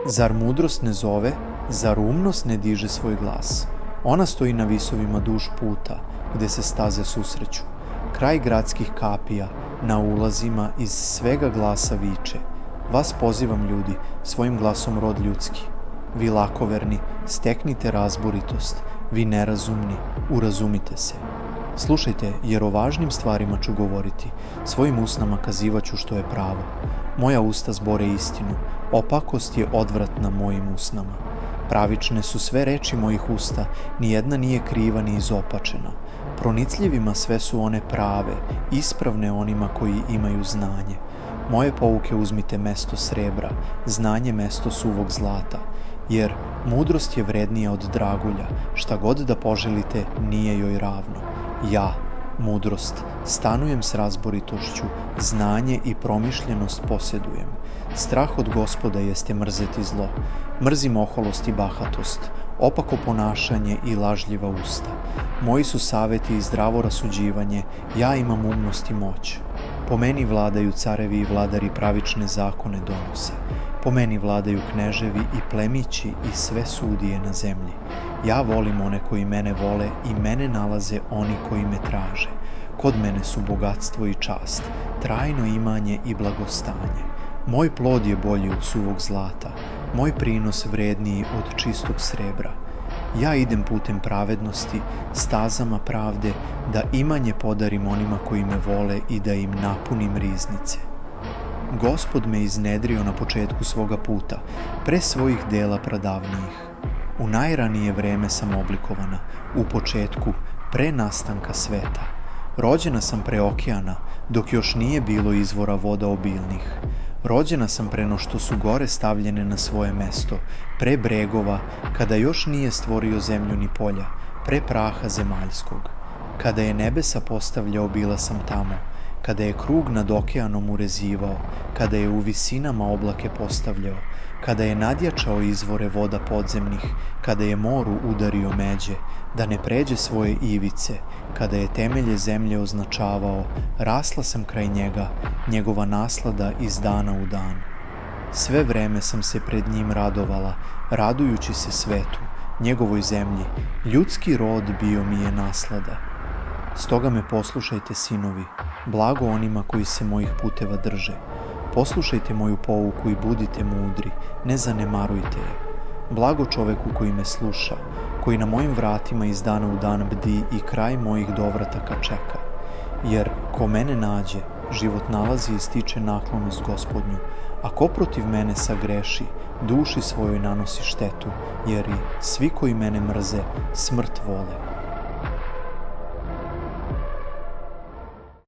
Zar mudrost ne zove, zar umnost ne diže svoj glas? Ona stoji na visovima duž puta, gde se staze susreću. Kraj gradskih kapija, na ulazima iz svega glasa viče. Vas pozivam, ljudi, svojim glasom rod ljudski. Vi lakoverni, steknite razboritost. Vi nerazumni, urazumite se. Slušajte, jer o važnim stvarima ću govoriti, svojim usnama kazivaću što je pravo. Moja usta zbore istinu, opakost je odvratna mojim usnama. Pravične su sve reči mojih usta, nijedna nije kriva ni izopačena. Pronicljivima sve su one prave, ispravne onima koji imaju znanje. Moje pouke uzmite mesto srebra, znanje mesto suvog zlata, jer mudrost je vrednija od dragulja, šta god da poželite nije joj ravno. Ja, mudrost, stanujem s razboritošću, znanje i promišljenost posjedujem. Strah od Gospoda jeste mrzeti zlo. Mrzim oholost i bahatost, opako ponašanje i lažljiva usta. Moji su saveti i zdravo rasuđivanje, ja imam umnost i moć. Po meni vladaju carevi i vladari pravične zakone donose. Po meni vladaju kneževi i plemići i sve sudije na zemlji. Ja volim one koji mene vole i mene nalaze oni koji me traže. Kod mene su bogatstvo i čast, trajno imanje i blagostanje. Moj plod je bolji od suvog zlata, moj prinos vredniji od čistog srebra. Ja idem putem pravednosti, stazama pravde, da imanje podarim onima koji me vole i da im napunim riznice. Gospod me iznedrio na početku svoga puta, pre svojih dela pradavnijih. U najranije vreme sam oblikovana, u početku, pre nastanka sveta. Rođena sam pre okeana, dok još nije bilo izvora voda obilnih. Rođena sam preno što su gore stavljene na svoje mesto, pre bregova, kada još nije stvorio zemlju ni polja, pre praha zemaljskog. Kada je nebesa postavljao, bila sam tamo. Kada je krug nad okeanom urezivao, kada je u visinama oblake postavljao, kada je nadjačao izvore voda podzemnih, kada je moru udario međe, da ne pređe svoje ivice, kada je temelje zemlje označavao, rasla sam kraj njega, njegova naslada iz dana u dan. Sve vreme sam se pred njim radovala, radujući se svetu, njegovoj zemlji, ljudski rod bio mi je naslada. Stoga me poslušajte, sinovi, blago onima koji se mojih puteva drže. Poslušajte moju pouku i budite mudri, ne zanemarujte je. Blago čoveku koji me sluša, koji na mojim vratima iz dana u dan bdi i kraj mojih dovrataka čeka. Jer ko mene nađe, život nalazi i stiče naklonost Gospodnju, a ko protiv mene sagreši, duši svojoj nanosi štetu, jer i svi koji mene mrze, smrt vole.